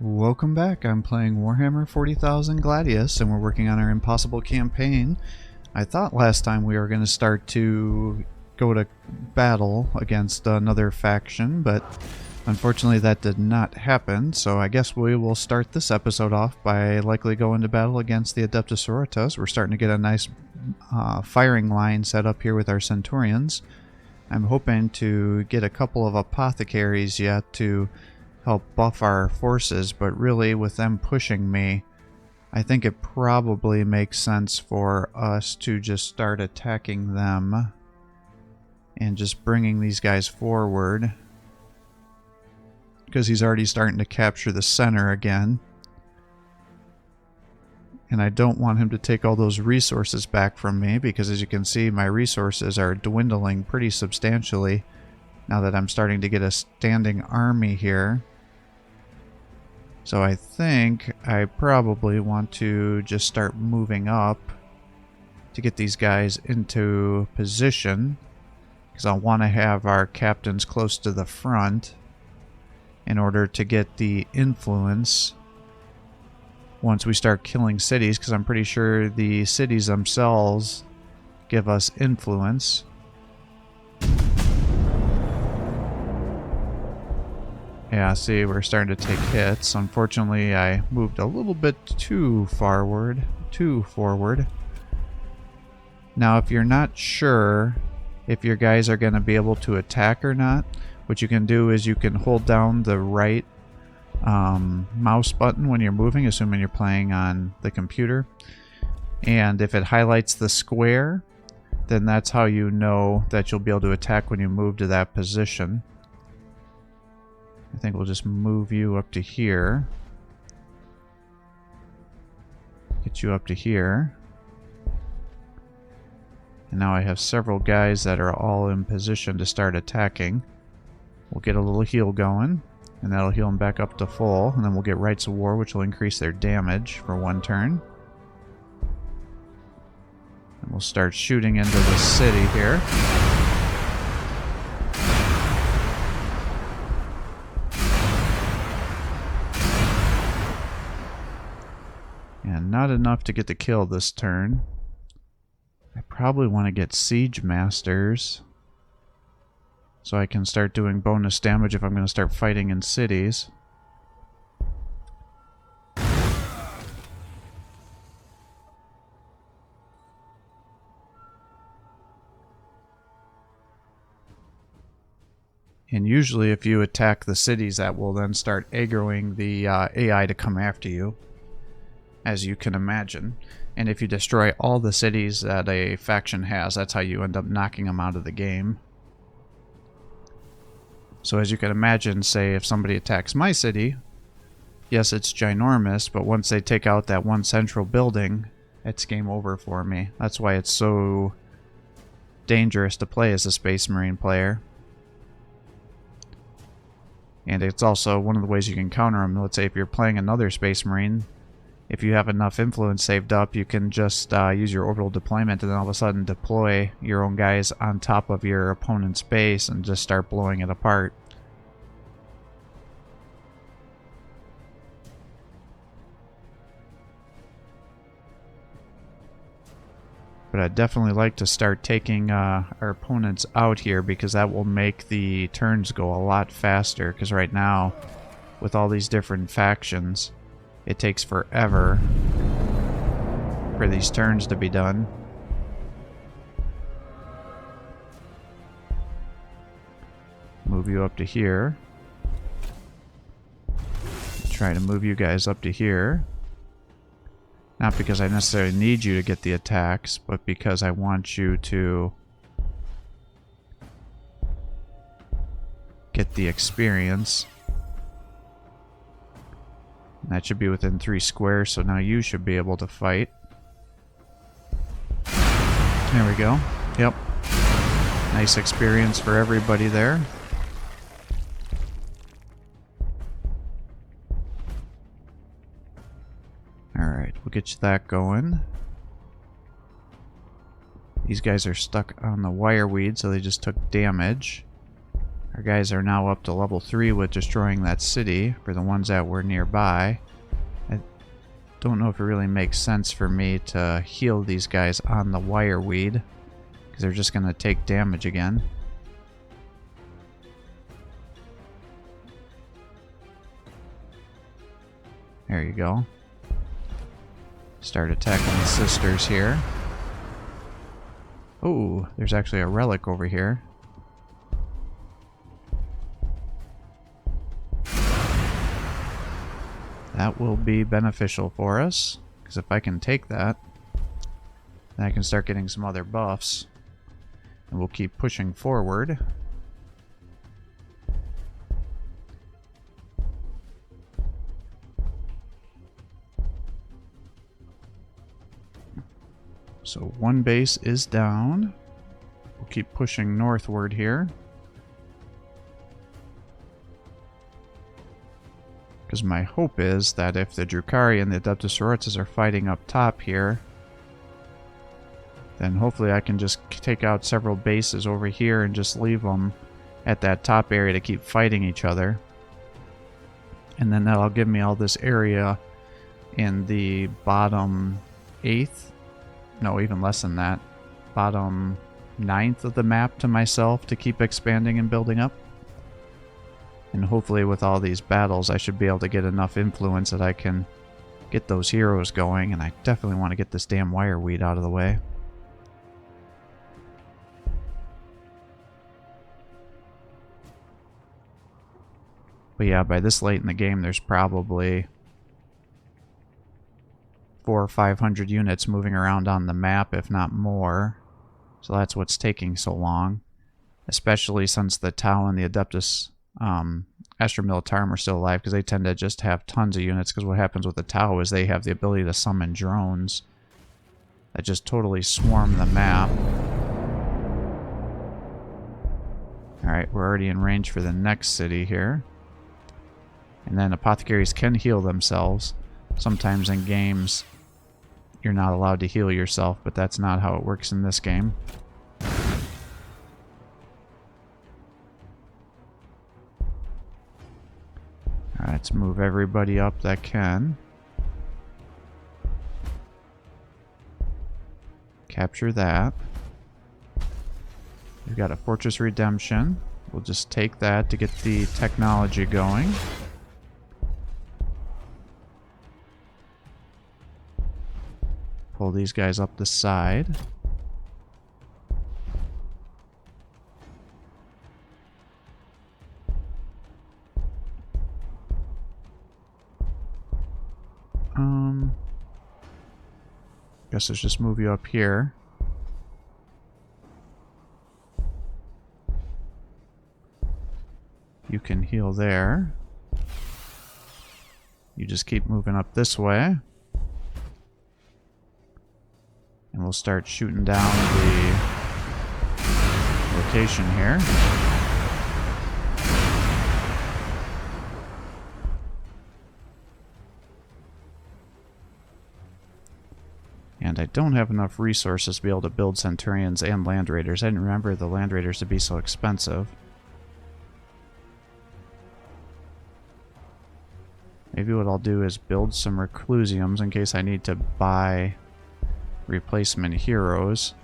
Welcome back. I'm playing Warhammer 40,000 Gladius, and we're working on our impossible campaign. I thought last time we were going to start to go to battle against another faction, but unfortunately that did not happen, so I guess we will start this episode off by likely going to battle against the Adeptus Sororitas. We're starting to get a nice firing line set up here with our Centurions. I'm hoping to get a couple of apothecaries yet to help buff our forces, but really with them pushing me, I think it probably makes sense for us to just start attacking them and just bringing these guys forward, because he's already starting to capture the center again, and I don't want him to take all those resources back from me, because as you can see, my resources are dwindling pretty substantially now that I'm starting to get a standing army here. So I think I probably want to just start moving up to get these guys into position, because I want to have our captains close to the front in order to get the influence once we start killing cities, because I'm pretty sure the cities themselves give us influence. Yeah, see, we're starting to take hits. Unfortunately, I moved a little bit too forward. Now, if you're not sure if your guys are going to be able to attack or not, what you can do is you can hold down the right mouse button when you're moving, assuming you're playing on the computer. And if it highlights the square, then that's how you know that you'll be able to attack when you move to that position. I think we'll just move you up to here. Get you up to here. And now I have several guys that are all in position to start attacking. We'll get a little heal going, and that'll heal them back up to full. And then we'll get Rights of War, which will increase their damage for one turn. And we'll start shooting into the city here. And not enough to get the kill this turn. I probably want to get Siege Masters so I can start doing bonus damage if I'm going to start fighting in cities. And usually if you attack the cities, that will then start aggroing the AI to come after you, as you can imagine. And if you destroy all the cities that a faction has, that's how you end up knocking them out of the game. So as you can imagine, say if somebody attacks my city, yes, it's ginormous, but once they take out that one central building, it's game over for me. That's why it's so dangerous to play as a Space Marine player. And it's also one of the ways you can counter them. Let's say if you're playing another Space Marine, if you have enough influence saved up, you can just use your orbital deployment and then all of a sudden deploy your own guys on top of your opponent's base and just start blowing it apart. But I'd definitely like to start taking our opponents out here, because that will make the turns go a lot faster, because right now, with all these different factions, it takes forever for these turns to be done. Move you up to here. Try to move you guys up to here. Not because I necessarily need you to get the attacks, but because I want you to get the experience. And that should be within 3 squares, so now you should be able to fight. There we go. Yep. Nice experience for everybody there. Alright, we'll get you that going. These guys are stuck on the wire weed, so they just took damage. Our guys are now up to level 3 with destroying that city for the ones that were nearby. I don't know if it really makes sense for me to heal these guys on the wireweed, because they're just going to take damage again. There you go. Start attacking the sisters here. Oh, there's actually a relic over here. That will be beneficial for us, because if I can take that, then I can start getting some other buffs. And we'll keep pushing forward. So one base is down. We'll keep pushing northward here. Because my hope is that if the Drukhari and the Adeptus Sororitas are fighting up top here, then hopefully I can just take out several bases over here and just leave them at that top area to keep fighting each other. And then that'll give me all this area in the bottom 8th. No, even less than that. Bottom 9th of the map to myself to keep expanding and building up. And hopefully with all these battles I should be able to get enough influence that I can get those heroes going. And I definitely want to get this damn wireweed out of the way. But yeah, by this late in the game there's probably 400 or 500 units moving around on the map, if not more. So that's what's taking so long. Especially since the Tau and the Adeptus Astra Militarum are still alive, because they tend to just have tons of units, because what happens with the Tau is they have the ability to summon drones that just totally swarm the map. Alright, we're already in range for the next city here. And then apothecaries can heal themselves. Sometimes in games you're not allowed to heal yourself, but that's not how it works in this game. Alright, let's move everybody up that can. Capture that. We've got a Fortress Redemption. We'll just take that to get the technology going. Pull these guys up the side. Guess let's just move you up here. You can heal there. You just keep moving up this way. And we'll start shooting down the location here. And I don't have enough resources to be able to build Centurions and Land Raiders. I didn't remember the Land Raiders to be so expensive. Maybe what I'll do is build some Reclusiums in case I need to buy replacement heroes.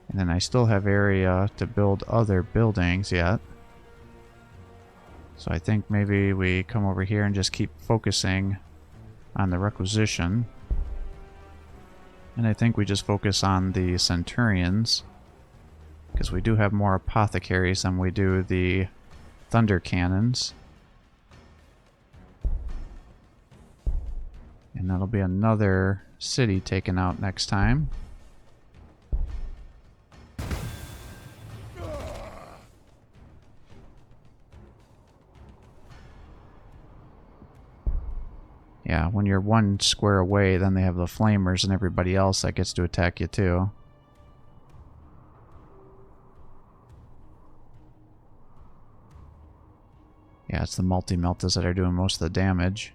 And then I still have area to build other buildings yet. So I think maybe we come over here and just keep focusing on the requisition. And I think we just focus on the Centurions, because we do have more apothecaries than we do the thunder cannons. And that'll be another city taken out next time. Yeah, when you're one square away, then they have the flamers and everybody else that gets to attack you too. Yeah, it's the multi-meltas that are doing most of the damage.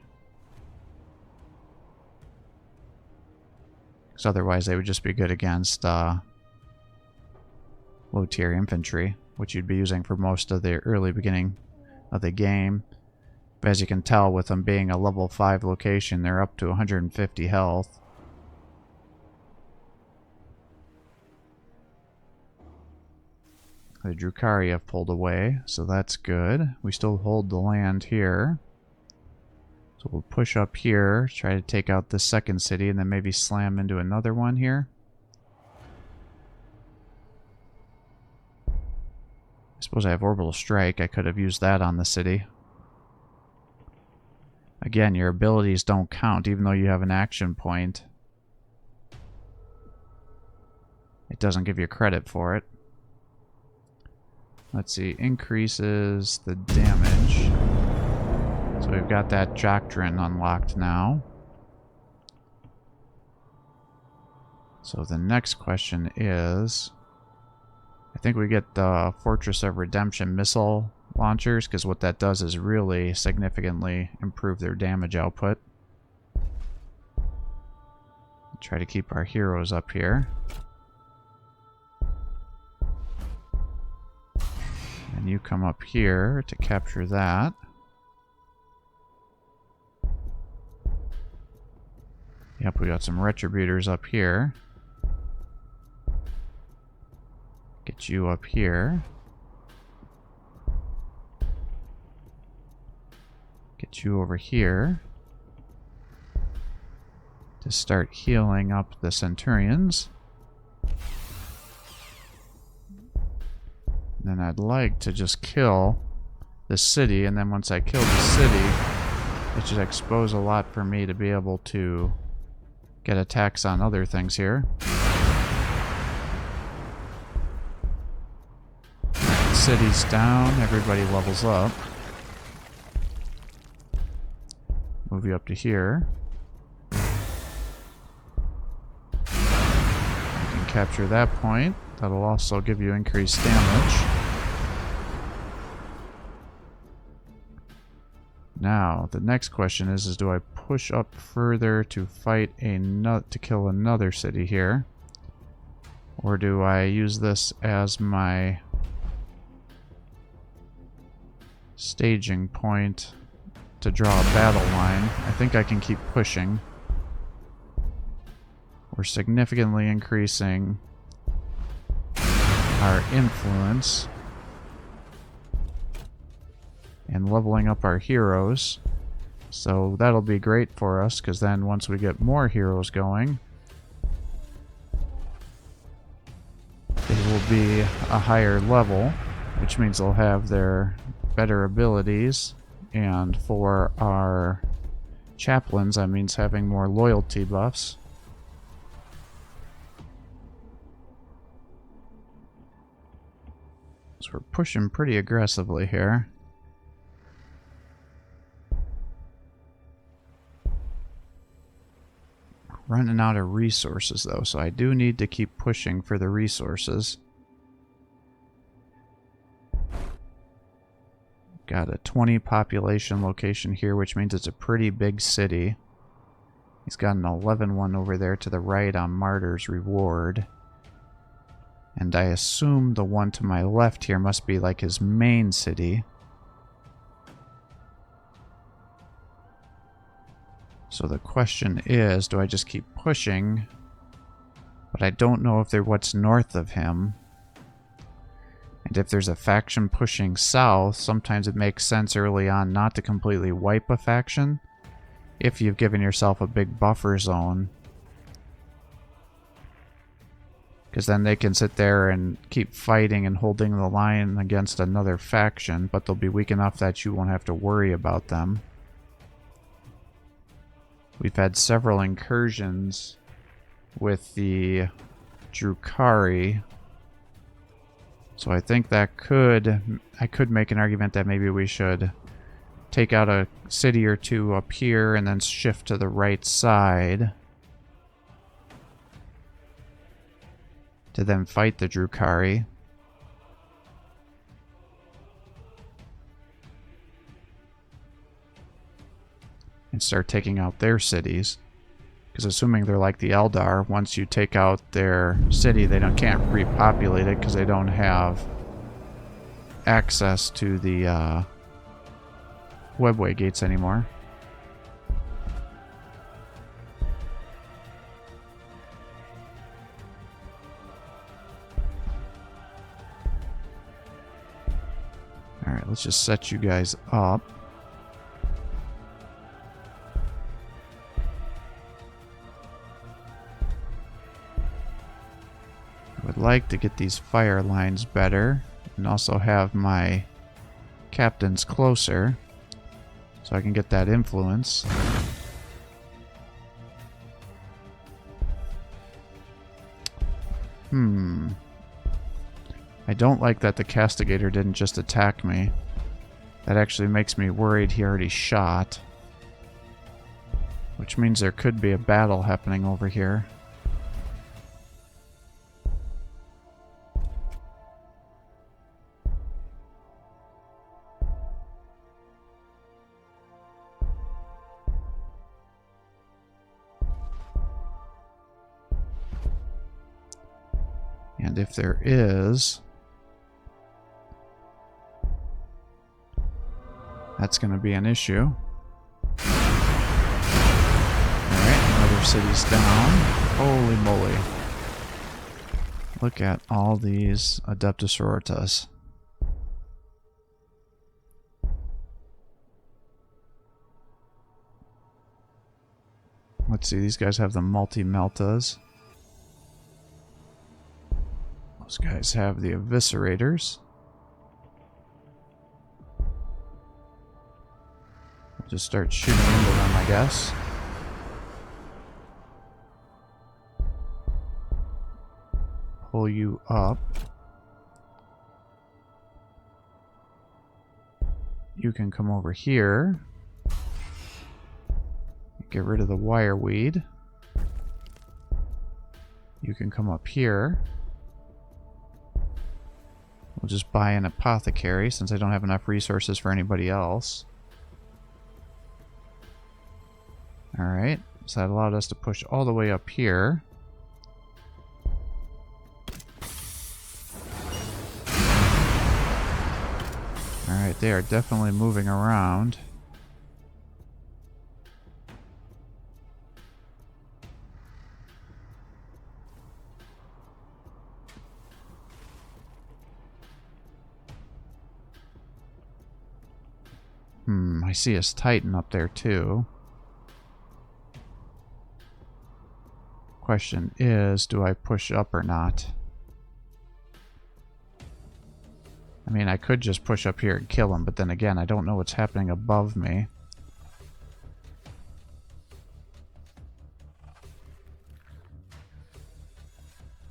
Because otherwise they would just be good against low tier infantry, which you'd be using for most of the early beginning of the game. But as you can tell, with them being a level 5 location, they're up to 150 health. The Drukhari have pulled away, so that's good. We still hold the land here. So we'll push up here, try to take out this second city, and then maybe slam into another one here. I suppose I have Orbital Strike. I could have used that on the city. Again, your abilities don't count, even though you have an action point. It doesn't give you credit for it. Let's see, increases the damage. So we've got that doctrine unlocked now. So the next question is, I think we get the Fortress of Redemption missile launchers, because what that does is really significantly improve their damage output. Try to keep our heroes up here. And you come up here to capture that. Yep, we got some Retributors up here. Get you up here. Get you over here. To start healing up the Centurions. Then I'd like to just kill the city, and then once I kill the city, it should expose a lot for me to be able to get attacks on other things here. City's down, everybody levels up. Move you up to here. You can capture that point. That'll also give you increased damage. Now, the next question is do I push up further to fight to kill another city here? Or do I use this as my staging point to draw a battle line? I think I can keep pushing. We're significantly increasing our influence and leveling up our heroes, so that'll be great for us, because then once we get more heroes going, they will be a higher level, which means they'll have their better abilities. And for our chaplains, that means having more loyalty buffs. So we're pushing pretty aggressively here. Running out of resources though, so I do need to keep pushing for the resources. Got a 20 population location here, which means it's a pretty big city. He's got an 11 one over there to the right on Martyr's Reward. And I assume the one to my left here must be like his main city. So the question is, do I just keep pushing? But I don't know if they're what's north of him. And if there's a faction pushing south, sometimes it makes sense early on not to completely wipe a faction if you've given yourself a big buffer zone. Because then they can sit there and keep fighting and holding the line against another faction, but they'll be weak enough that you won't have to worry about them. We've had several incursions with the Drukhari, so I think that I could make an argument that maybe we should take out a city or two up here and then shift to the right side to then fight the Drukhari. And start taking out their cities. Because assuming they're like the Eldar, once you take out their city, they can't repopulate it because they don't have access to the webway gates anymore. Alright, let's just set you guys up. I would like to get these fire lines better and also have my captains closer so I can get that influence. I don't like that the Castigator didn't just attack me. That actually makes me worried he already shot. Which means there could be a battle happening over here. And if there is, that's going to be an issue. Alright, another city's down. Holy moly. Look at all these Adeptus Sororitas. Let's see, these guys have the multi-meltas. Those guys have the Eviscerators. We'll just start shooting into them, I guess. Pull you up. You can come over here. Get rid of the wireweed. You can come up here. We'll just buy an apothecary since I don't have enough resources for anybody else. Alright, so that allowed us to push all the way up here. Alright, they are definitely moving around. I see his Titan up there too. Question is, do I push up or not? I mean, I could just push up here and kill him, but then again, I don't know what's happening above me.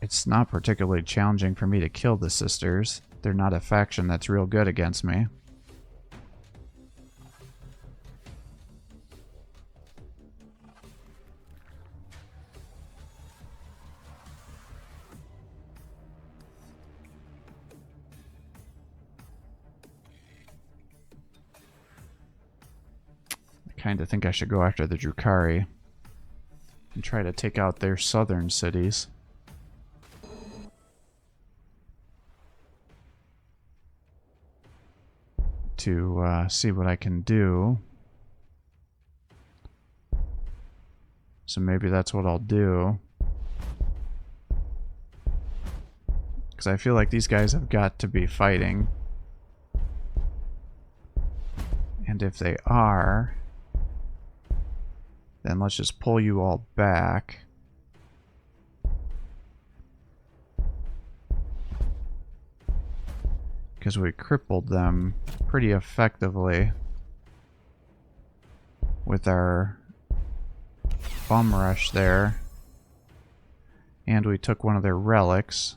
It's not particularly challenging for me to kill the sisters. They're not a faction that's real good against me. I kind of think I should go after the Drukhari and try to take out their southern cities. To see what I can do. So maybe that's what I'll do. Because I feel like these guys have got to be fighting. And if they are, then let's just pull you all back. Because we crippled them pretty effectively with our bum rush there. And we took one of their relics.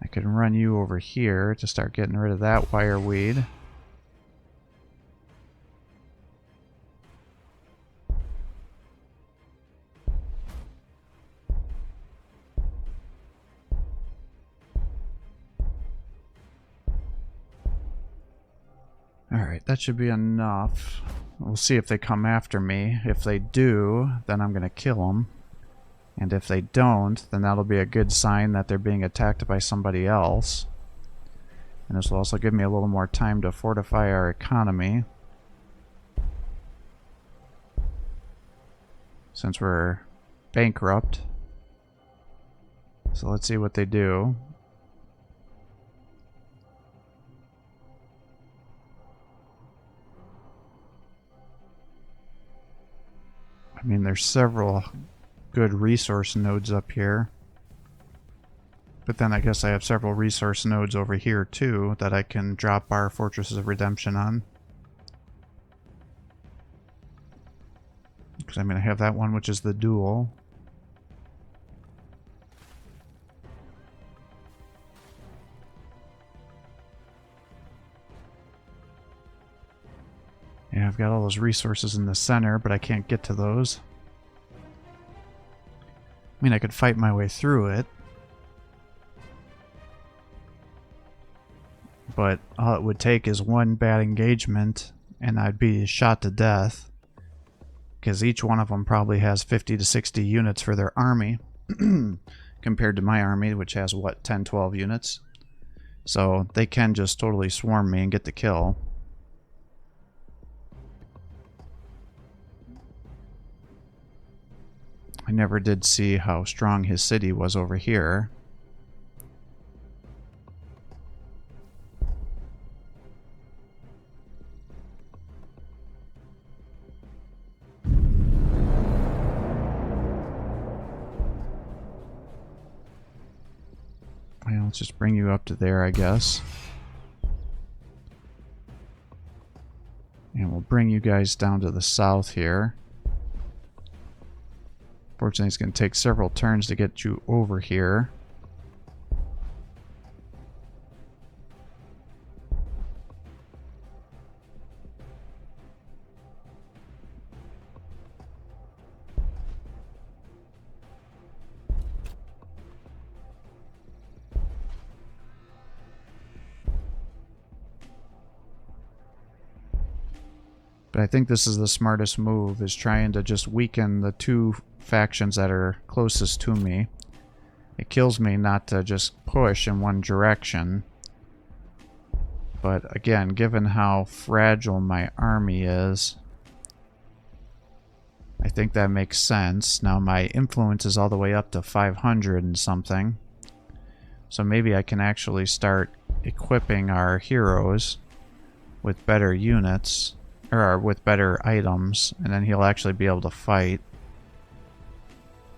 I can run you over here to start getting rid of that wireweed. Alright, that should be enough. We'll see if they come after me. If they do, then I'm going to kill them. And if they don't, then that'll be a good sign that they're being attacked by somebody else. And this will also give me a little more time to fortify our economy. Since we're bankrupt. So let's see what they do. I mean, there's several good resource nodes up here. But then I guess I have several resource nodes over here too that I can drop our Fortresses of Redemption on. Because I'm going to have that one, which is the duel. Yeah, I've got all those resources in the center, but I can't get to those. I mean, I could fight my way through it. But all it would take is one bad engagement, and I'd be shot to death. Because each one of them probably has 50 to 60 units for their army. Compared to my army, which has, what, 10, 12 units? So they can just totally swarm me and get the kill. I never did see how strong his city was over here. Well, let's just bring you up to there, I guess. And we'll bring you guys down to the south here. Fortunately, it's going to take several turns to get you over here. But I think this is the smartest move, is trying to just weaken the two factions that are closest to me. It kills me not to just push in one direction. But again, given how fragile my army is, I think that makes sense. Now my influence is all the way up to 500 and something. So maybe I can actually start equipping our heroes with better units. Or with better items, and then he'll actually be able to fight.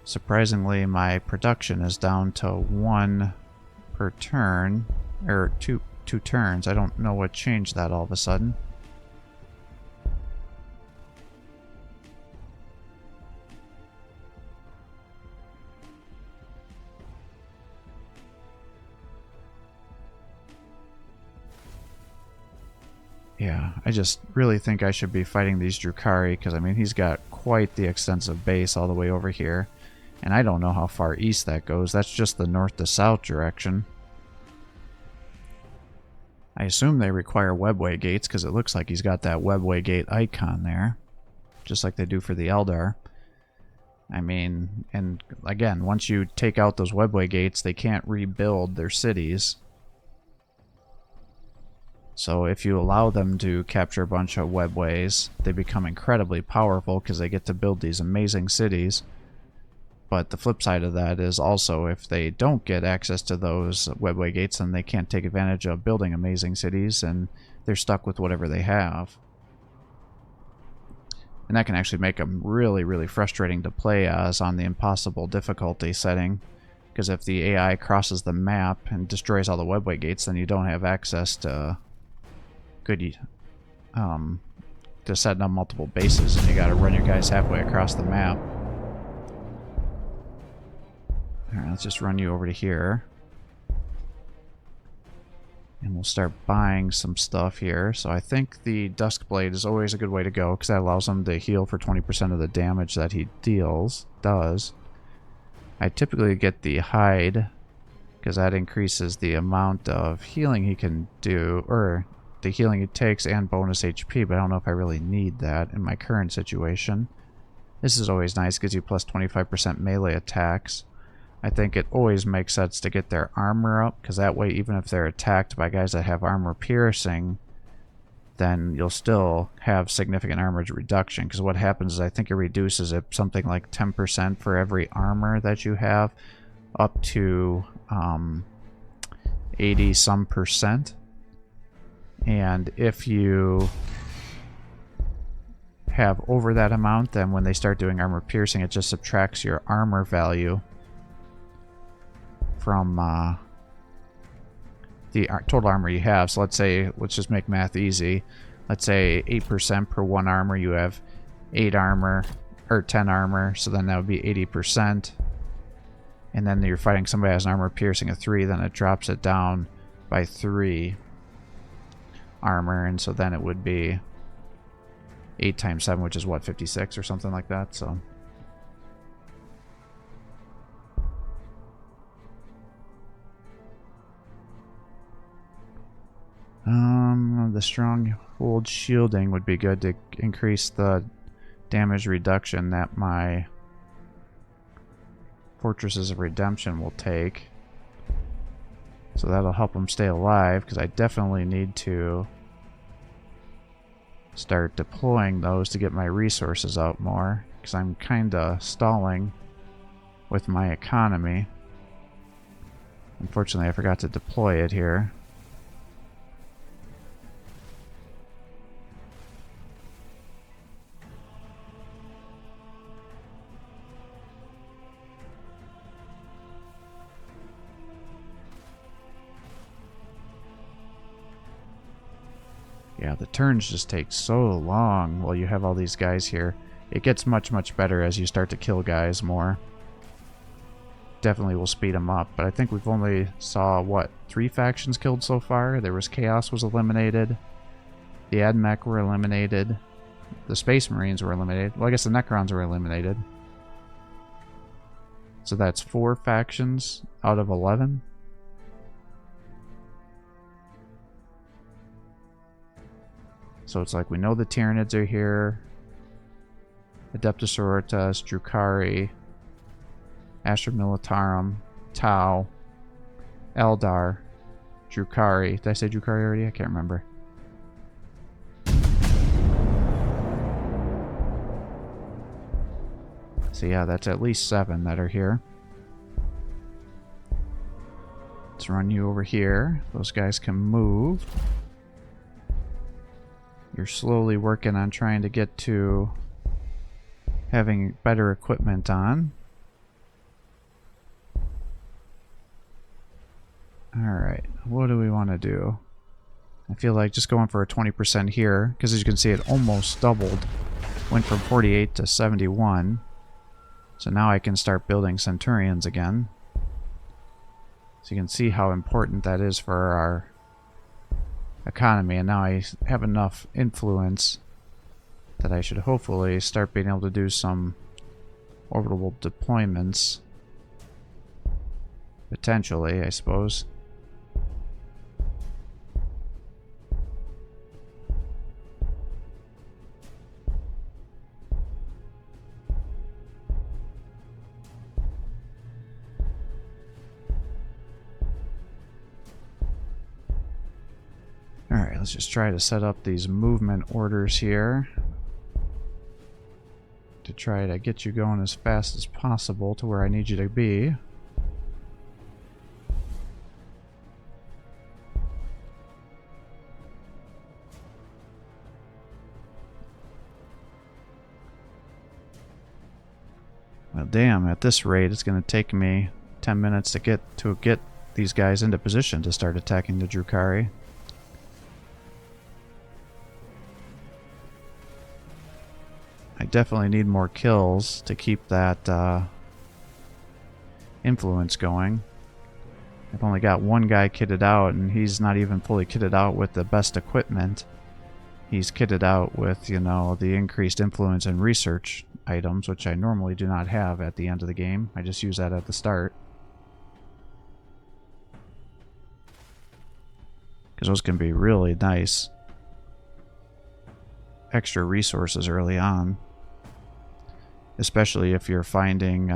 Surprisingly, my production is down to 1 per turn, or two turns. I don't know what changed that all of a sudden. Yeah, I just really think I should be fighting these Drukhari, because, I mean, he's got quite the extensive base all the way over here. And I don't know how far east that goes. That's just the north to south direction. I assume they require webway gates, because it looks like he's got that webway gate icon there. Just like they do for the Eldar. I mean, and again, once you take out those webway gates, they can't rebuild their cities. So if you allow them to capture a bunch of webways, they become incredibly powerful because they get to build these amazing cities. But the flip side of that is also, if they don't get access to those webway gates, then they can't take advantage of building amazing cities, and they're stuck with whatever they have. And that can actually make them really, really frustrating to play as on the impossible difficulty setting. Because if the AI crosses the map and destroys all the webway gates, then you don't have access to good to setting up multiple bases, and you gotta run your guys halfway across the map. Alright, let's just run you over to here. And we'll start buying some stuff here. So I think the Duskblade is always a good way to go, because that allows him to heal for 20% of the damage that he does. I typically get the Hide, because that increases the amount of healing he can do, or the healing it takes and bonus HP, but I don't know if I really need that in my current situation. This is always nice, gives you plus 25% melee attacks. I think it always makes sense to get their armor up, because that way even if they're attacked by guys that have armor piercing, then you'll still have significant armor reduction, because what happens is I think it reduces it something like 10% for every armor that you have, up to 80 some percent. And if you have over that amount, then when they start doing armor piercing, it just subtracts your armor value from the total armor you have. So let's say, let's just make math easy. Let's say 8% per 1 armor, you have 8 armor, or 10 armor, so then that would be 80%. And then you're fighting somebody who has an armor piercing of 3, then it drops it down by 3 armor, and so then it would be 8 times 7, which is what, 56 or something like that. So the stronghold shielding would be good to increase the damage reduction that my Fortresses of Redemption will take. So that'll help them stay alive, because I definitely need to start deploying those to get my resources out more, because I'm kinda stalling with my economy. Unfortunately, I forgot to deploy it here. Yeah, the turns just take so long while you have all these guys here. It gets much, much better as you start to kill guys more. Definitely will speed them up, but I think we've only saw, what, 3 factions killed so far? There was Chaos was eliminated, the Admech were eliminated, the Space Marines were eliminated. Well, I guess the Necrons were eliminated. So that's 4 factions out of 11. So it's like we know the Tyranids are here, Adeptus Sororitas, Drukhari, Astra Militarum, Tau, Eldar, Drukhari. Did I say Drukhari already? I can't remember. So yeah, that's at least 7 that are here. Let's run you over here. Those guys can move. You're slowly working on trying to get to having better equipment on. Alright, what do we want to do? I feel like just going for a 20% here, because as you can see it almost doubled. Went from 48 to 71. So now I can start building Centurions again. So you can see how important that is for our economy, and now I have enough influence that I should hopefully start being able to do some orbital deployments. Potentially, I suppose. Alright, let's just try to set up these movement orders here to try to get you going as fast as possible to where I need you to be. Well, damn, at this rate it's going to take me 10 minutes to get these guys into position to start attacking the Drukhari. I definitely need more kills to keep that influence going. I've only got one guy kitted out, and he's not even fully kitted out with the best equipment. He's kitted out with, you know, the increased influence and research items, which I normally do not have at the end of the game. I just use that at the start. because those can be really nice extra resources early on, especially if you're finding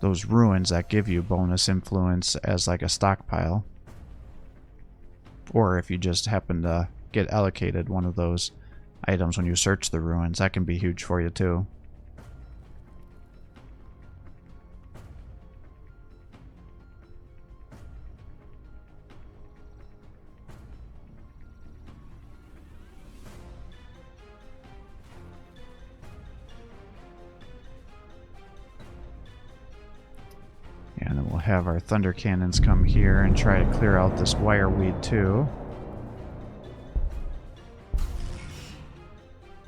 those ruins that give you bonus influence as like a stockpile, or if you just happen to get allocated one of those items when you search the ruins. That can be huge for you too. And then we'll have our thunder cannons come here and try to clear out this wireweed too.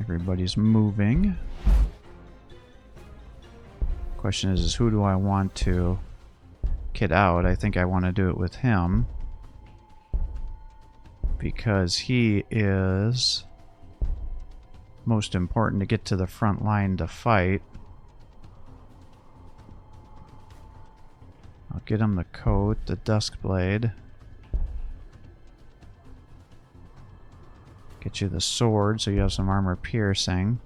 Everybody's moving. Question is who do I want to kit out? I think I want to do it with him, because he is most important to get to the front line to fight. I'll get him the coat, the Duskblade. Get you the sword so you have some armor piercing.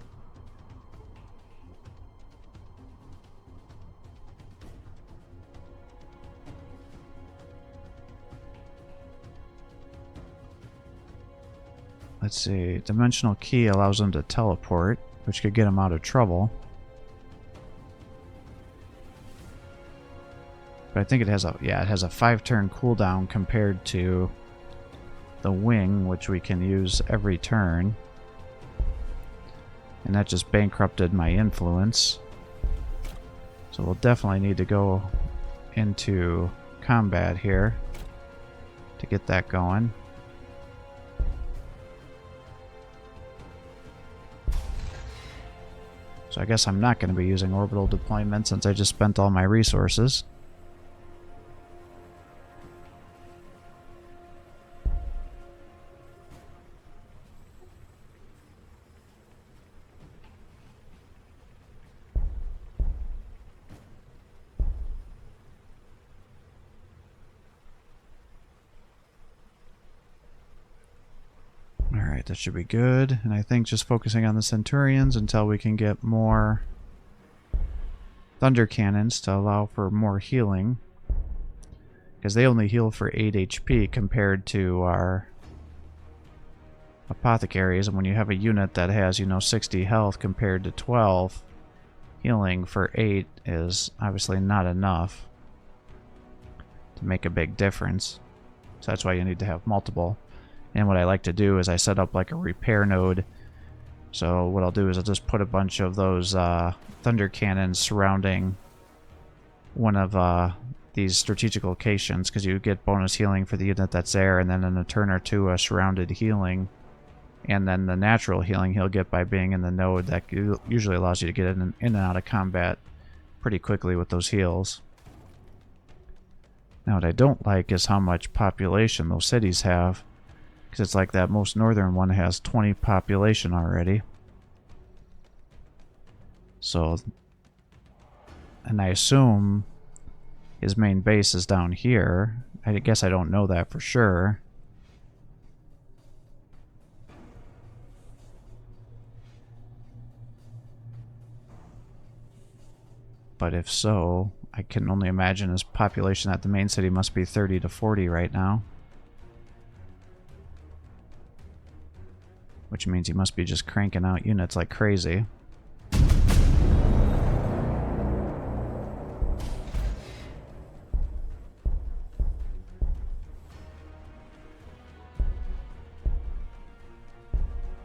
Let's see. Dimensional Key allows him to teleport, which could get him out of trouble. But I think it has a, yeah, it has a 5-turn cooldown compared to the wing, which we can use every turn. And that just bankrupted my influence. So we'll definitely need to go into combat here to get that going. So I guess I'm not going to be using orbital deployment since I just spent all my resources. Alright, that should be good. And I think just focusing on the Centurions until we can get more Thunder Cannons to allow for more healing. Because they only heal for 8 HP compared to our Apothecaries. And when you have a unit that has, 60 health compared to 12, healing for 8 is obviously not enough to make a big difference. So that's why you need to have multiple. And what I like to do is I set up like a repair node. So what I'll do is I'll just put a bunch of those thunder cannons surrounding one of these strategic locations, because you get bonus healing for the unit that's there, and then in a turn or two a surrounded healing, and then the natural healing he'll get by being in the node that usually allows you to get in and out of combat pretty quickly with those heals. Now what I don't like is how much population those cities have. Because it's like that most northern one has 20 population already. So, and I assume his main base is down here. I guess I don't know that for sure. But if so, I can only imagine his population at the main city must be 30 to 40 right now. Which means he must be just cranking out units like crazy.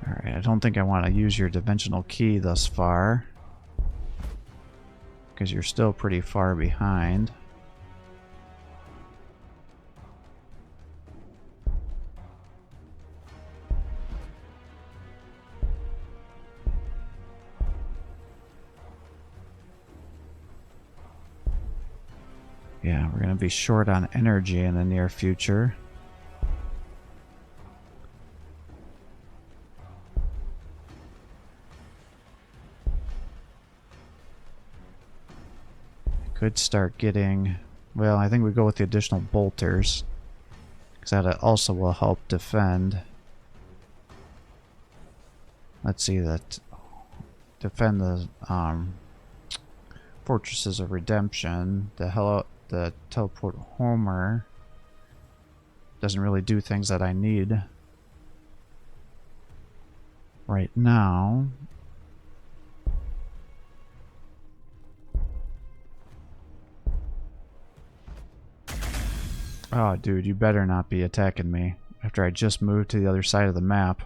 Alright, I don't think I want to use your dimensional key thus far, because you're still pretty far behind. Yeah, we're going to be short on energy in the near future. I could start getting... Well, I think we go with the additional bolters, Because that also will help defend. Let's see, that defend the Fortresses of Redemption. The Teleport Homer doesn't really do things that I need right now. Oh, dude, you better not be attacking me after I just moved to the other side of the map.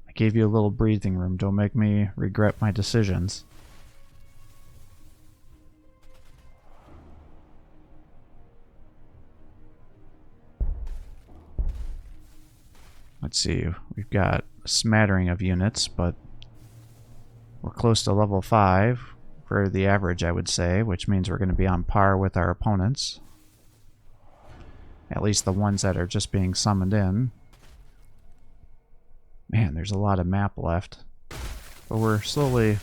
I gave you a little breathing room. Don't make me regret my decisions. Let's see, we've got a smattering of units, but we're close to level 5 for the average, I would say, which means we're going to be on par with our opponents. At least the ones that are just being summoned in. Man, there's a lot of map left. But we're slowly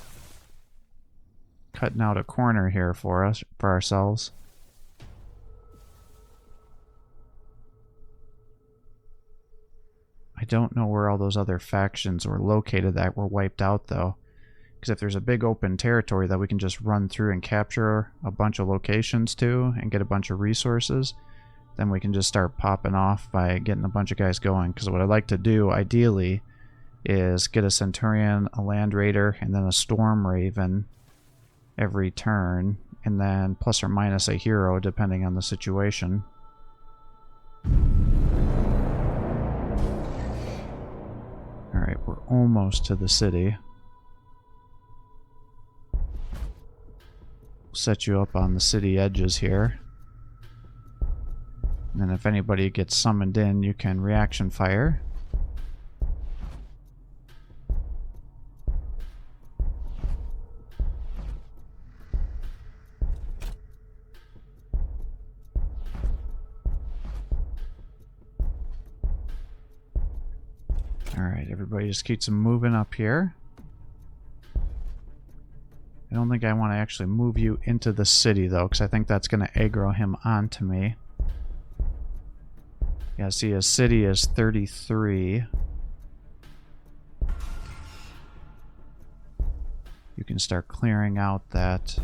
cutting out a corner here for ourselves. I don't know where all those other factions were located that were wiped out, though. Because if there's a big open territory that we can just run through and capture a bunch of locations to and get a bunch of resources, then we can just start popping off by getting a bunch of guys going. Because what I'd like to do, ideally, is get a Centurion, a Land Raider, and then a Storm Raven every turn. And then plus or minus a hero, depending on the situation. Alright, we're almost to the city. We'll set you up on the city edges here. And then if anybody gets summoned in, you can reaction fire. Alright, everybody just keeps moving up here. I don't think I want to actually move you into the city, though, because I think that's going to aggro him onto me. Yeah, see, his city is 33. You can start clearing out that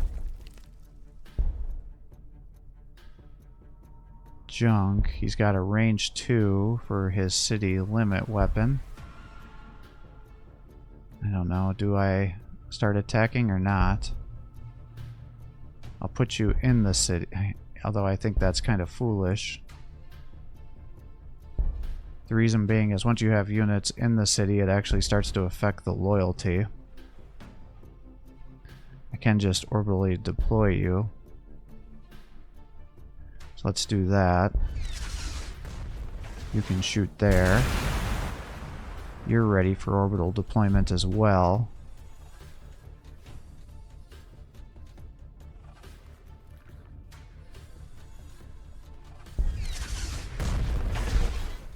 junk. He's got a range 2 for his city limit weapon. I don't know, do I start attacking or not? I'll put you in the city, although I think that's kind of foolish. The reason being is once you have units in the city, it actually starts to affect the loyalty. I can just orbitally deploy you. So let's do that. You can shoot there. You're ready for orbital deployment as well.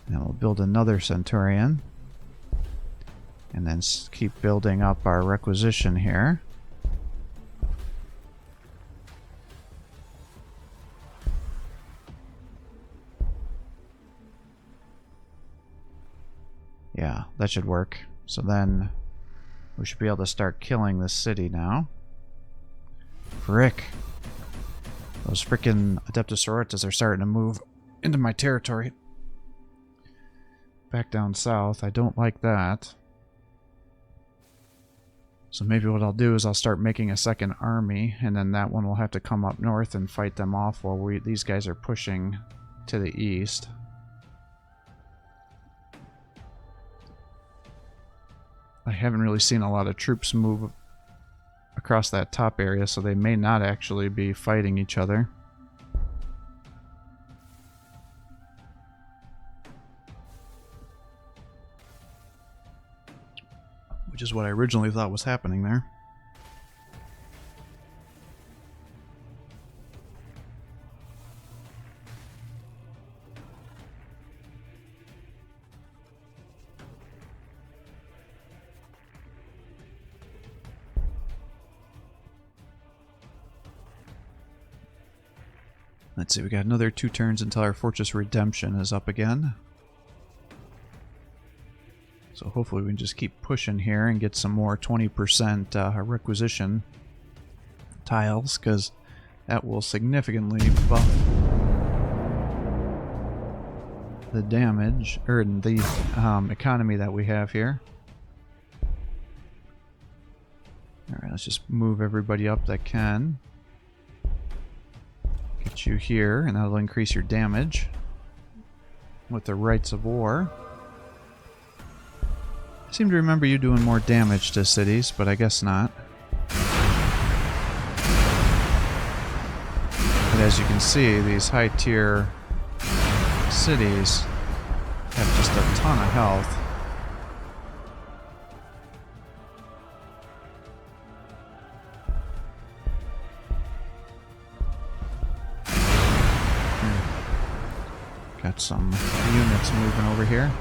Now we'll build another Centurion. And then keep building up our requisition here. Yeah, that should work. So then we should be able to start killing this city now. Frick. Those frickin' Adeptus Sororitas are starting to move into my territory. Back down south. I don't like that. So maybe what I'll do is I'll start making a second army, and then that one will have to come up north and fight them off while these guys are pushing to the east. I haven't really seen a lot of troops move across that top area, so they may not actually be fighting each other. Which is what I originally thought was happening there. Let's see, we got another 2 turns until our Fortress Redemption is up again. So hopefully we can just keep pushing here and get some more 20% requisition tiles, because that will significantly buff the damage, or the economy that we have here. Alright, let's just move everybody up that can. Get you here, and that'll increase your damage with the Rights of War. I seem to remember you doing more damage to cities, but I guess not. But as you can see, these high-tier cities have just a ton of health. Got some units moving over here.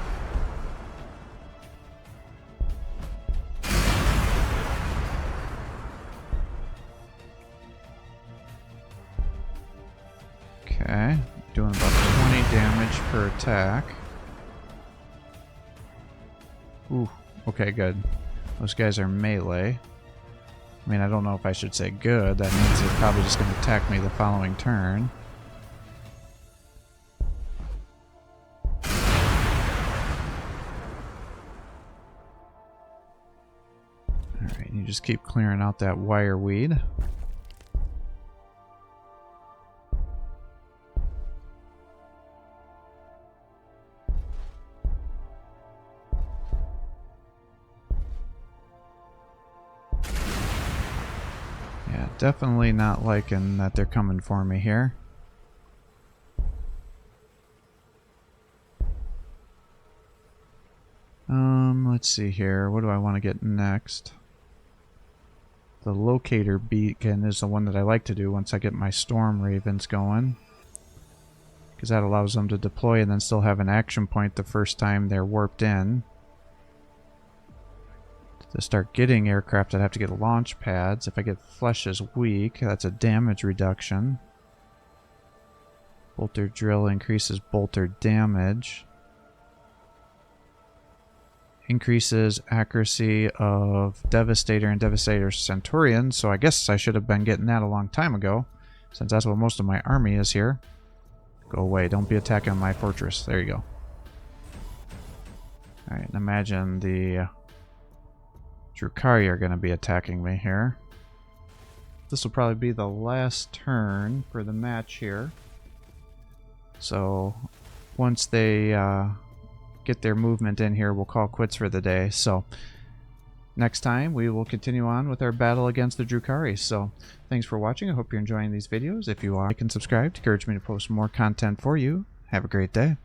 Okay, doing about 20 damage per attack. Ooh, okay, good. Those guys are melee. I mean, I don't know if I should say good. That means they're probably just going to attack me the following turn. Alright, you just keep clearing out that wire weed. Definitely not liking that they're coming for me here. Let's see here. What do I want to get next? The locator beacon is the one that I like to do once I get my storm ravens going, because that allows them to deploy and then still have an action point the first time they're warped in. To start getting aircraft, I'd have to get launch pads. If I get flesh as weak, that's a damage reduction. Bolter drill increases bolter damage. Increases accuracy of Devastator and Devastator Centurion, so I guess I should have been getting that a long time ago, since that's what most of my army is here. Go away, don't be attacking my fortress. There you go. Alright, imagine the Drukhari are going to be attacking me here. This will probably be the last turn for the match here. So once they get their movement in here, we'll call quits for the day. So next time we will continue on with our battle against the Drukhari. So thanks for watching. I hope you're enjoying these videos. If you are, like and subscribe to encourage me to post more content for you. Have a great day.